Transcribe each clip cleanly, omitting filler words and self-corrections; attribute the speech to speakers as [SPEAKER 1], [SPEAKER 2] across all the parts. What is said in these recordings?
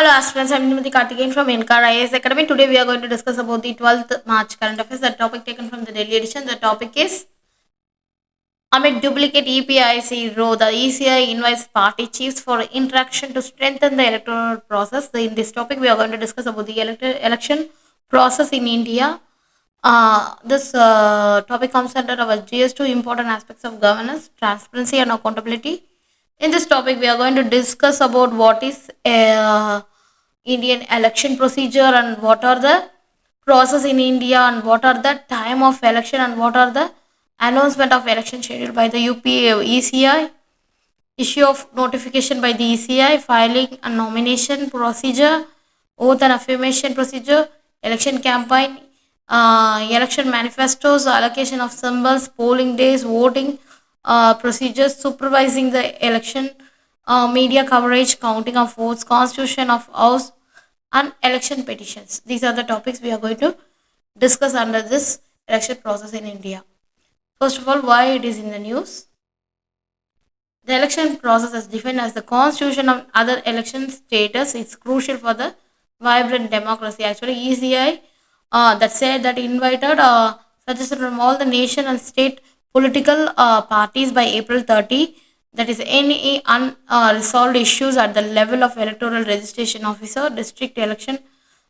[SPEAKER 1] Hello aspirants, I'm Nimati Karthikeyan from NCAR IAS Academy. Today we are going to discuss about the 12th March current affairs. The topic taken from the Delhi edition. The topic is amid duplicate EPIC row, the ECI invites party chiefs for interaction to strengthen the electoral process. In this topic, we are going to discuss about the election process in India. This topic comes under our GS2 important aspects of governance, transparency, and accountability. In this topic, we are going to discuss about what is Indian election procedure and what are the process in India and what are the time of election and what are the announcement of election scheduled by the UPA ECI, issue of notification by the ECI, filing and nomination procedure, oath and affirmation procedure, election campaign, election manifestos, allocation of symbols, polling days, voting procedures, supervising the election, media coverage, counting of votes, constitution of house, and election petitions. These are the topics we are going to discuss under this election process in India. First of all, why it is in the news. The election process is defined as the constitution of other election status. It's crucial for the vibrant democracy. Actually, ECI that said that invited suggested from all the nation and state political parties by April 30. That is any unresolved issues at the level of electoral registration officer, district election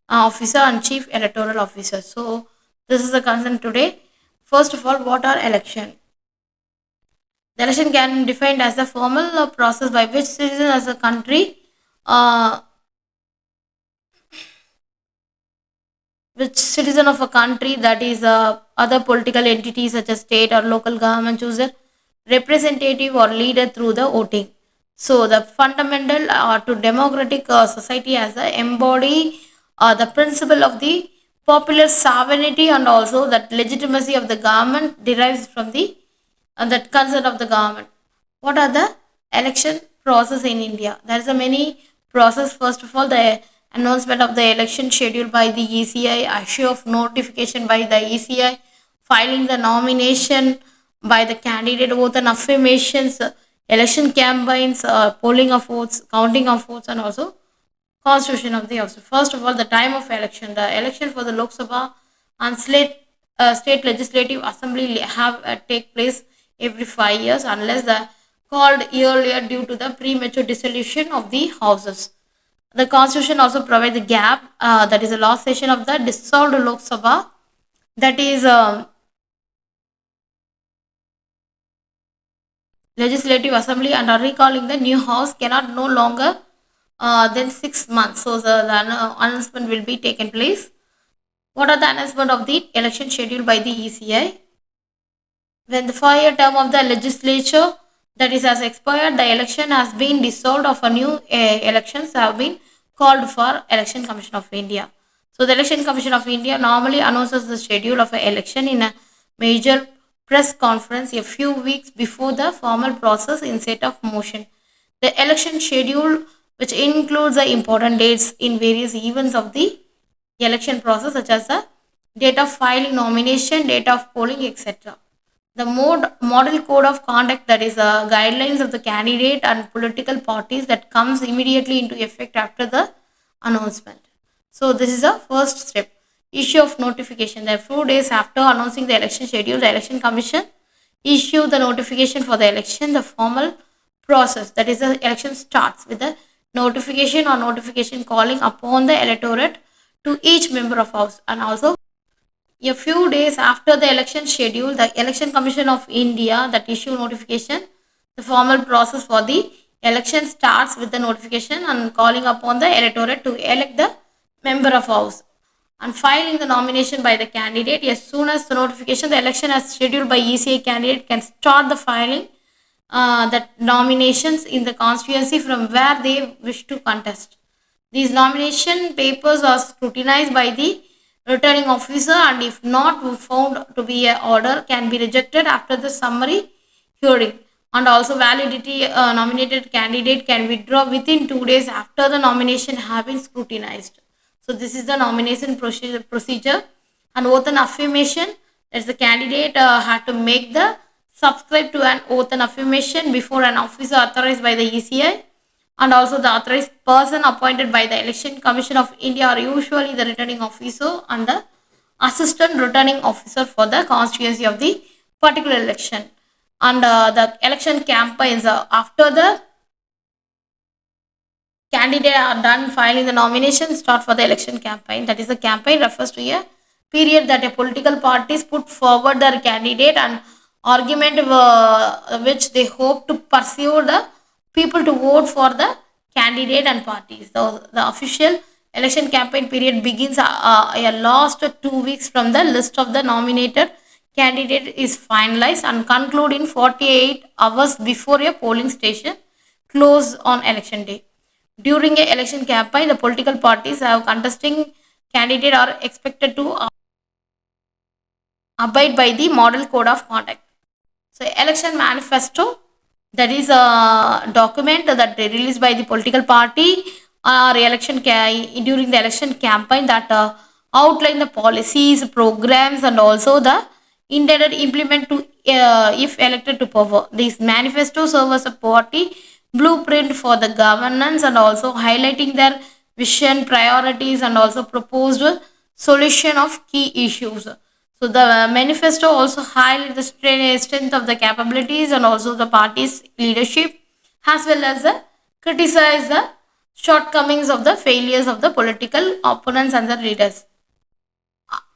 [SPEAKER 1] officer, and chief electoral officer. So this is the concern today. First of all, what are election? The election can be defined as a formal process by which citizens as a country, which citizen of a country, that is other political entities such as state or local government, choose a representative or leader through the voting. So the fundamental to democratic society as the embody the principle of the popular sovereignty, and also that legitimacy of the government derives from the that consent of the government. What are the election process in India? There is a many process. First of all, the announcement of the election scheduled by the ECI, issue of notification by the ECI, filing the nomination by the candidate, oath and affirmations, election campaigns, polling of votes, counting of votes, and also constitution of the house. First of all, the time of election. The election for the Lok Sabha and state legislative assembly have take place every 5 years unless the called earlier due to the premature dissolution of the houses. The constitution also provides the gap, that is the last session of the dissolved Lok Sabha, that is legislative assembly, and are recalling the new house cannot no longer than 6 months. So the announcement will be taken place. What are the announcement of the election scheduled by the ECI? When the 5 year term of the legislature that is has expired, the election has been dissolved of a new elections have been called for Election Commission of India. So the Election Commission of India normally announces the schedule of an election in a major press conference a few weeks before the formal process in set of motion. The election schedule, which includes the important dates in various events of the election process, such as the date of filing nomination, date of polling, etc. The model code of conduct, that is guidelines of the candidate and political parties, that comes immediately into effect after the announcement. So this is the first step. Issue of notification. The few days after announcing the election schedule, the election commission issue the notification for the election. The formal process, that is the election, starts with the notification or notification calling upon the electorate to each member of house, and also a few days after the election schedule, the Election Commission of India that issue notification. The formal process for the election starts with the notification and calling upon the electorate to elect the member of house and filing the nomination by the candidate. As soon as the notification, the election as scheduled by ECI candidate can start the filing the nominations in the constituency from where they wish to contest. These nomination papers are scrutinized by the returning officer, and if not found to be a order, can be rejected after the summary hearing. And also validity, nominated candidate can withdraw within 2 days after the nomination have been scrutinized. So this is the nomination procedure. And oath and affirmation, as the candidate had to make the subscribe to an oath and affirmation before an officer authorized by the ECI. and also the authorized person appointed by the Election Commission of India are usually the returning officer and the assistant returning officer for the constituency of the particular election. And the election campaigns after the candidate are done filing the nomination start for the election campaign. That is, the campaign refers to a period that a political parties put forward their candidate and argument which they hope to pursue the people to vote for the candidate and parties. So the official election campaign period begins a last 2 weeks from the list of the nominated candidate is finalized and conclude in 48 hours before a polling station close on election day. During a election campaign, the political parties have contesting candidate are expected to abide by the model code of conduct. So, election manifesto, that is a document that they released by the political party or during the election campaign that outline the policies, programs, and also the intended implement to if elected to power. These manifestos serve as a party blueprint for the governance and also highlighting their vision, priorities, and also proposed solution of key issues. So the manifesto also highlights the strength of the capabilities and also the party's leadership, as well as criticize the shortcomings of the failures of the political opponents and the leaders.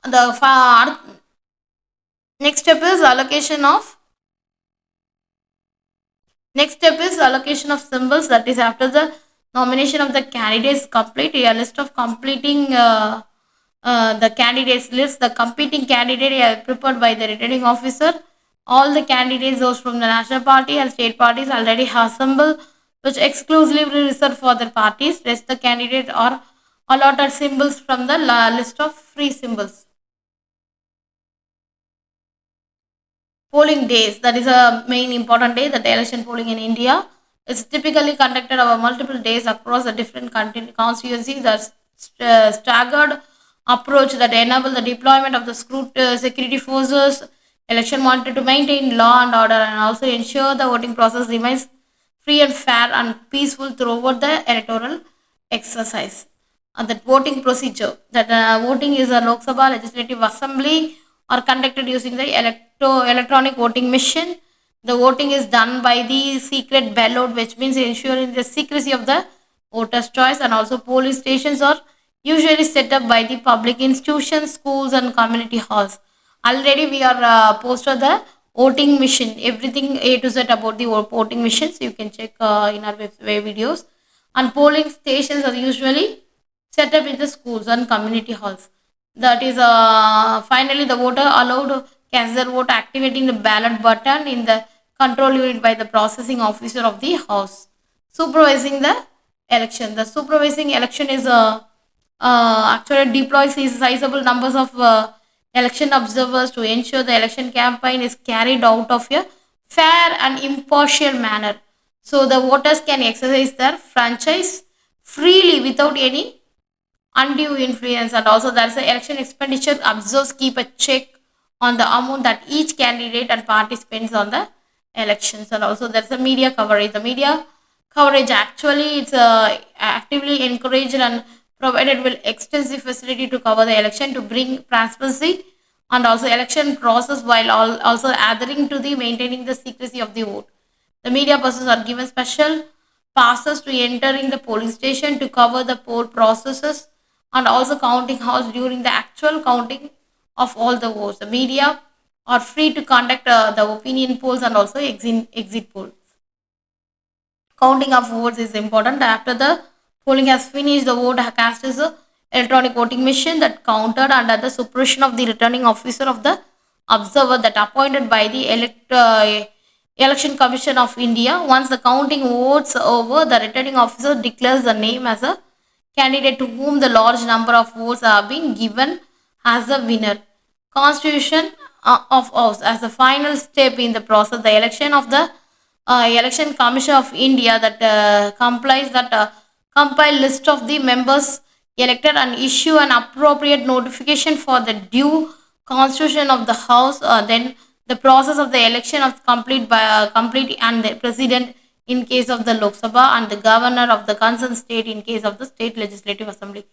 [SPEAKER 1] The next step is allocation of Next step is allocation of symbols. That is, after the nomination of the candidates complete, a list of completing the candidates list. The competing candidate is prepared by the returning officer. All the candidates, those from the national party and state parties, already have symbol which exclusively reserved for their parties. Rest the candidate are allotted symbols from the list of free symbols. Polling days, that is a main important day that the election polling in India is typically conducted over multiple days across the different constituencies. The staggered approach that enable the deployment of the security forces election wanted to maintain law and order and also ensure the voting process remains free and fair and peaceful throughout the electoral exercise. And that voting procedure, that voting is a Lok Sabha Legislative Assembly are conducted using the electronic voting machine. The voting is done by the secret ballot, which means ensuring the secrecy of the voter's choice, and also polling stations are usually set up by the public institutions, schools, and community halls. Already we are posted the voting machine, everything A to Z about the voting machines. You can check in our web videos. And polling stations are usually set up in the schools and community halls. That is finally the voter allowed to cast their vote activating the ballot button in the control unit by the processing officer of the house supervising the election. The supervising election is actually deploys sizable numbers of election observers to ensure the election campaign is carried out of a fair and impartial manner. So the voters can exercise their franchise freely without any undue influence, and also there's an election expenditure observers keep a check on the amount that each candidate and party spends on the elections. And also there's a media coverage. The media coverage actually it's actively encouraged and provided with extensive facility to cover the election to bring transparency and also election process while also adhering to the maintaining the secrecy of the vote. The media persons are given special passes to entering the polling station to cover the poll processes and also counting house during the actual counting of all the votes. The media are free to conduct the opinion polls and also exit polls. Counting of votes is important. After the polling has finished, the vote cast is a electronic voting machine that counted under the supervision of the returning officer of the observer that appointed by the Election Commission of India. Once the counting votes over, the returning officer declares the name as a candidate to whom the large number of votes are being given as the winner. Constitution of House as the final step in the process. The election of the Election Commission of India that complies that compile list of the members elected and issue an appropriate notification for the due constitution of the House. Then the process of the election of complete and the president in case of the Lok Sabha, and the governor of the concerned state in case of the state legislative assembly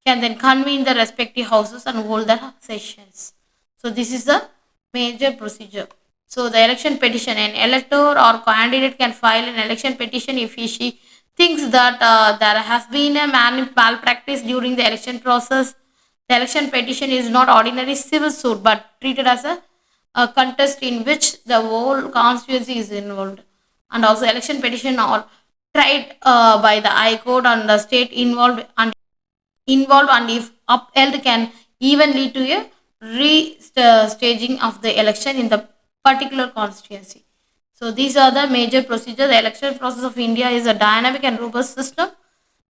[SPEAKER 1] can then convene the respective houses and hold the sessions. So this is the major procedure. So the election petition, an elector or candidate can file an election petition if he she thinks that there has been a malpractice during the election process. The election petition is not ordinary civil suit but treated as a contest in which the whole constituency is involved. And also election petition are tried by the High Court and the state involved, and if upheld can even lead to a restaging of the election in the particular constituency. So these are the major procedures. The election process of India is a dynamic and robust system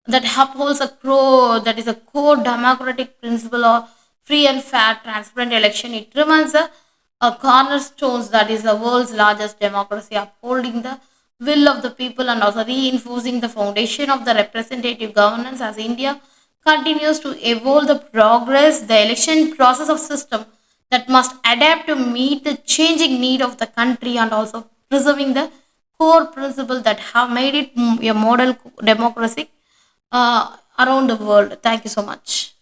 [SPEAKER 1] that upholds that is a core democratic principle of free and fair, transparent election. It remains a cornerstone that is the world's largest democracy, upholding the will of the people and also reinforcing the foundation of the representative governance as India continues to evolve the progress. The election process of system that must adapt to meet the changing need of the country and also preserving the core principle that have made it a model democracy around the world. Thank you so much.